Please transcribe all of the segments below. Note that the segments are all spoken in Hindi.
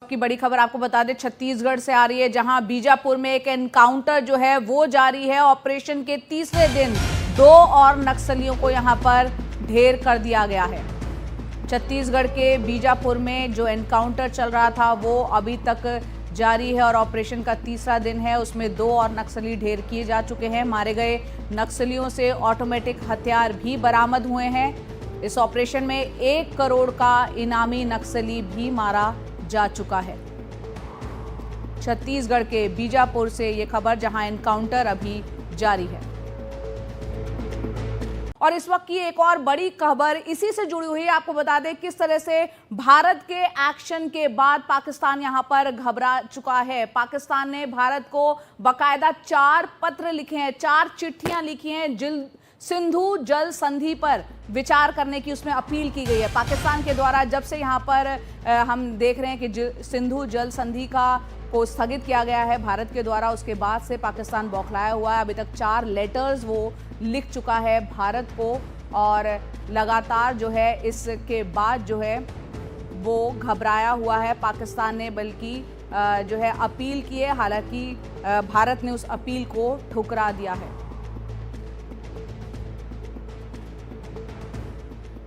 की बड़ी खबर आपको बता दें छत्तीसगढ़ से आ रही है, जहां बीजापुर में एक एनकाउंटर जो है वो जारी है। ऑपरेशन के तीसरे दिन 2 और नक्सलियों को यहां पर ढेर कर दिया गया है। छत्तीसगढ़ के बीजापुर में जो एनकाउंटर चल रहा था वो अभी तक जारी है और ऑपरेशन का तीसरा दिन है। उसमें 2 और नक्सली ढेर किए जा चुके हैं। मारे गए नक्सलियों से ऑटोमेटिक हथियार भी बरामद हुए हैं। इस ऑपरेशन में 1 करोड़ का इनामी नक्सली भी मारा जा चुका है। छत्तीसगढ़ के बीजापुर से ये खबर, जहां एनकाउंटर अभी जारी है। और इस वक्त की एक और बड़ी खबर इसी से जुड़ी हुई है। आपको बता दें किस तरह से भारत के एक्शन के बाद पाकिस्तान यहां पर घबरा चुका है। पाकिस्तान ने भारत को बकायदा 4 पत्र लिखे हैं, 4 चिट्ठियां लिखी हैं। सिंधु जल संधि पर विचार करने की उसमें अपील की गई है। पाकिस्तान के द्वारा जब से यहां पर हम देख रहे हैं कि सिंधु जल संधि को स्थगित किया गया है भारत के द्वारा, उसके बाद से पाकिस्तान बौखलाया हुआ है। अभी तक 4 लेटर्स वो लिख चुका है भारत को और लगातार जो है इसके बाद जो है वो घबराया हुआ है पाकिस्तान ने, बल्कि जो है अपील की है। हालांकि भारत ने उस अपील को ठुकरा दिया है।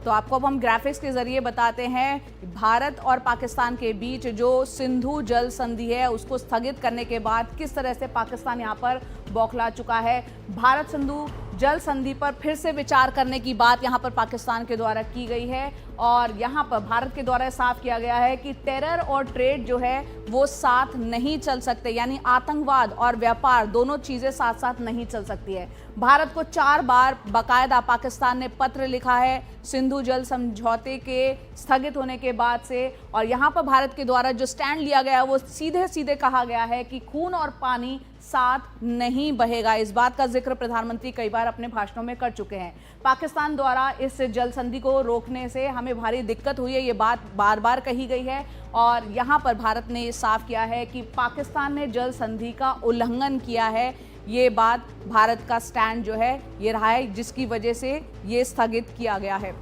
तो आपको अब हम ग्राफिक्स के जरिए बताते हैं भारत और पाकिस्तान के बीच जो सिंधु जल संधि है उसको स्थगित करने के बाद किस तरह से पाकिस्तान यहां पर बौखला चुका है। भारत सिंधु जल संधि पर फिर से विचार करने की बात यहां पर पाकिस्तान के द्वारा की गई है और यहां पर भारत के द्वारा साफ किया गया है कि टेरर और ट्रेड जो है वो साथ नहीं चल सकते, यानी आतंकवाद और व्यापार दोनों चीजें साथ साथ नहीं चल सकती है। भारत को 4 बार बकायदा पाकिस्तान ने पत्र लिखा है सिंधु जल समझौते के स्थगित होने के बाद से, और यहां पर भारत के द्वारा जो स्टैंड लिया गया है वो सीधे सीधे कहा गया है कि खून और पानी साथ नहीं बहेगा। इस बात का जिक्र प्रधानमंत्री कई बार अपने भाषणों में कर चुके हैं। पाकिस्तान द्वारा इस जल संधि को रोकने से हमें भारी दिक्कत हुई है, ये बात बार बार कही गई है और यहाँ पर भारत ने ये साफ किया है कि पाकिस्तान ने जल संधि का उल्लंघन किया है। ये बात भारत का स्टैंड जो है ये रहा है, जिसकी वजह से ये स्थगित किया गया है।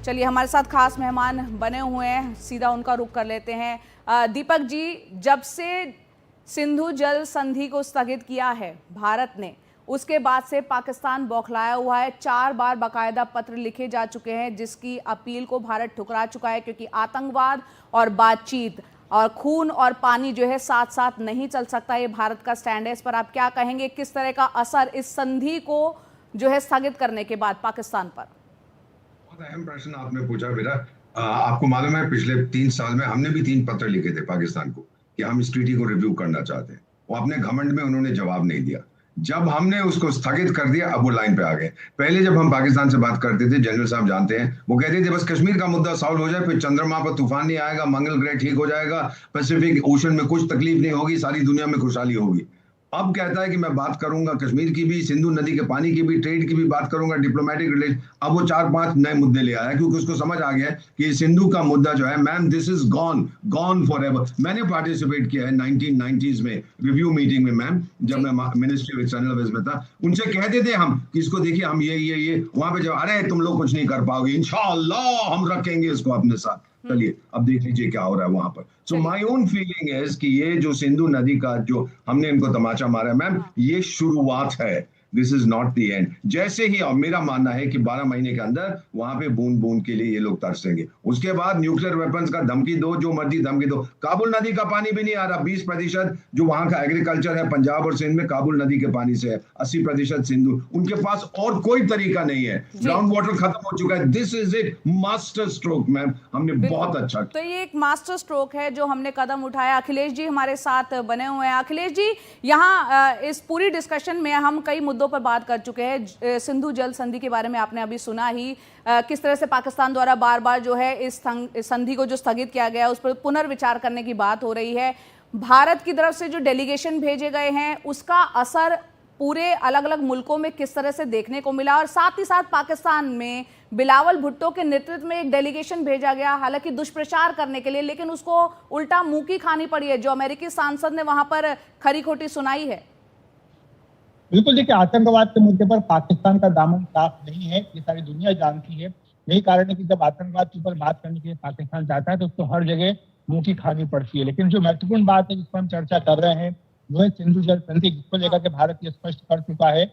चलिए, हमारे साथ खास मेहमान बने हुए हैं, सीधा उनका रुख कर लेते हैं। दीपक जी, जब से सिंधु जल संधि को स्थगित किया है भारत ने, उसके बाद से पाकिस्तान बौखलाया हुआ है। 4 बार बकायदा पत्र लिखे जा चुके हैं जिसकी अपील को भारत ठुकरा चुका है, क्योंकि आतंकवाद और बातचीत और खून और पानी जो है साथ साथ नहीं चल सकता। ये भारत का स्टैंड है। इस पर आप क्या कहेंगे? किस तरह का असर इस संधि को जो है स्थगित करने के बाद पाकिस्तान पर? बहुत अहम प्रश्न आपने पूछा बेटा। आपको मालूम है पिछले 3 साल में हमने भी 3 पत्र लिखे थे पाकिस्तान को कि हम इस ट्रीटी को रिव्यू करना चाहते हैं। वो अपने घमंड में उन्होंने जवाब नहीं दिया। जब हमने उसको स्थगित कर दिया, अब वो लाइन पे आ गए। पहले जब हम पाकिस्तान से बात करते थे, जनरल साहब जानते हैं, वो कहते थे बस कश्मीर का मुद्दा सॉल्व हो जाए, फिर चंद्रमा पर तूफान नहीं आएगा, मंगल ग्रह ठीक हो जाएगा, पैसिफिक ओशन में कुछ तकलीफ नहीं होगी, सारी दुनिया में खुशहाली होगी। अब कहता है कि मैं बात करूंगा कश्मीर की भी, सिंधु नदी के पानी की भी, ट्रेड की भी बात करूंगा, डिप्लोमेटिक रिलेशन। अब वो 4-5 नए मुद्दे ले आया क्योंकि उसको समझ आ गया कि सिंधु का मुद्दा जो है, ma'am this is gone forever. मैंने पार्टिसिपेट किया है 1990s में रिव्यू मीटिंग में मैम, जब मैं मिनिस्ट्री ऑफ एक्सटर्नल अफेयर्स में था। उनसे कहते थे हम कि इसको देखिए हम ये वहां पे जब, अरे तुम लोग कुछ नहीं कर पाओगे, इंशाअल्लाह हम रखेंगे इसको अपने साथ। चलिए अब देख लीजिए क्या हो रहा है वहां पर। So my own feeling is कि ये जो सिंधु नदी का जो हमने इनको तमाचा मारा है मैम, ये शुरुआत है, this is not the end. जैसे ही, और मेरा मानना है कि 12 महीने के अंदर वहां पे बूंद बूंद के लिए ये लोग तरसेंगे। उसके बाद न्यूक्लियर वेपन्स का धमकी दो, जो मर्जी धमकी दो। काबुल नदी का पानी भी नहीं आ रहा। 20% जो वहां का एग्रीकल्चर है पंजाब और सिंध में, काबुल नदी के पानी से है। 80% सिंधु। उनके पास और कोई तरीका नहीं है। ग्राउंड वाटर खत्म हो चुका है। This is it, master stroke ma'am, हमने बहुत अच्छा। तो ये एक मास्टर स्ट्रोक है जो हमने कदम उठाया। अखिलेश जी हमारे साथ बने हुए हैं। अखिलेश जी, यहाँ इस पूरी डिस्कशन में हम कई मुद्दों पर बात कर चुके हैं। सिंधु जल संधि के बारे में आपने अभी सुना ही, किस तरह से पाकिस्तान द्वारा बार बार जो है इस संधि को जो स्थगित किया गया उस पर पुनर्विचार करने की बात हो रही है। भारत की तरफ से जो डेलीगेशन भेजे गए हैं उसका असर पूरे अलग अलग मुल्कों में किस तरह से देखने को मिला, और साथ ही साथ पाकिस्तान में बिलावल भुट्टो के नेतृत्व में एक डेलीगेशन भेजा गया, हालांकि दुष्प्रचार करने के लिए, लेकिन उसको उल्टा मुंह की खानी पड़ी है। जो अमेरिकी सांसद ने वहां पर खरी खोटी सुनाई है। बिल्कुल, देखिए आतंकवाद के मुद्दे पर पाकिस्तान का दामन साफ नहीं है, ये सारी दुनिया जानती है। यही कारण है कि जब आतंकवाद के ऊपर बात करने के लिए पाकिस्तान जाता है तो उसको हर जगह मुंह की खानी पड़ती है। लेकिन जो महत्वपूर्ण बात है जिस पर हम चर्चा कर रहे हैं वो है सिंधु जल संधि, जिसको लेकर के भारत ये स्पष्ट कर चुका है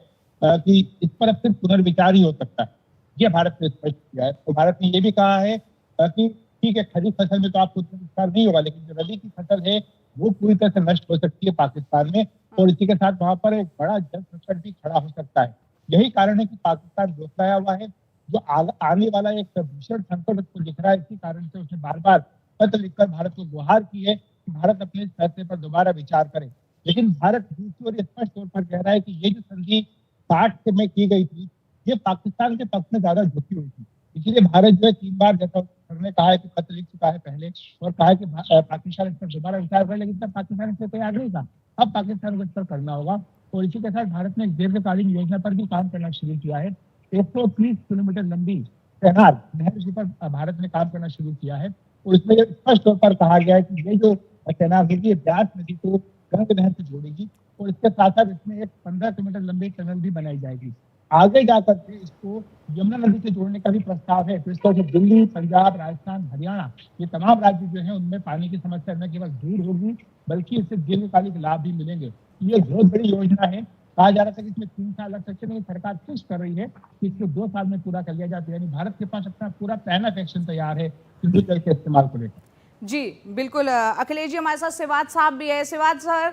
कि इस पर अब सिर्फ पुनर्विचार ही हो सकता है। ये भारत ने स्पष्ट किया है। तो भारत ने ये भी कहा है कि ठीक है, खरीफ फसल में तो आपको पुनर्विचार नहीं होगा, लेकिन जो रबी की फसल है वो पूरी तरह से नष्ट हो सकती है पाकिस्तान में, और इसी के साथ वहां पर एक बड़ा जल संकट भी खड़ा हो सकता है। यही कारण है कि पाकिस्तान दोहराया हुआ है। जो आने वाला एक भीषण संकट उसको दिख रहा है, इसी कारण से उसने बार बार पत्र लिखकर भारत को गुहार की है कि भारत अपने इस फैसले पर दोबारा विचार करे। लेकिन भारत दूसरी ओर स्पष्ट तौर पर कह रहा है कि ये जो संधि 60 में की गई थी ये पाकिस्तान के पक्ष में ज्यादा झुकी हुई थी। इसीलिए भारत जो है 3 बार, जैसा उन्होंने कहा है कि पत्र लिख चुका है पहले, और कहा है कि पाकिस्तान इस पर दोबारा विचार करे, लेकिन तब पाकिस्तान इससे तैयार नहीं था। अब पाकिस्तान को इस पर करना होगा, और इसी के साथ भारत ने एक दीर्घकालीन योजना पर भी काम करना शुरू किया है। 130 किलोमीटर लंबी चेनाब नहर पर भारत ने काम करना शुरू किया है, और इसमें स्पष्ट तौर पर कहा गया है कि ये जो चेनाब होगी ब्यास नदी को गंग नहर से जोड़ेगी, और इसके साथ साथ इसमें एक 15 किलोमीटर लंबी टनल भी बनाई जाएगी। आगे जाकर के इसको यमुना नदी से जोड़ने का भी प्रस्ताव है। तो इस तरह से दिल्ली, पंजाब, राजस्थान, हरियाणा, ये तमाम राज्य जो है उनमें पानी की समस्या न केवल दूर होगी बल्कि इससे दीर्घकालिक लाभ भी मिलेंगे। ये बहुत बड़ी योजना है। कहा जा रहा था कि इसमें 3 साल लग सकते हैं, लेकिन सरकार कोशिश कर रही है कि इसको 2 साल में पूरा कर लिया जाए। यानी भारत के पास अपना पूरा प्लान ऑफ एक्शन तैयार है सिंधु जल के इस्तेमाल को लेकर। जी बिल्कुल, अखिलेश जी हमारे साथ सिवाद साहब भी है। सिवाद सर,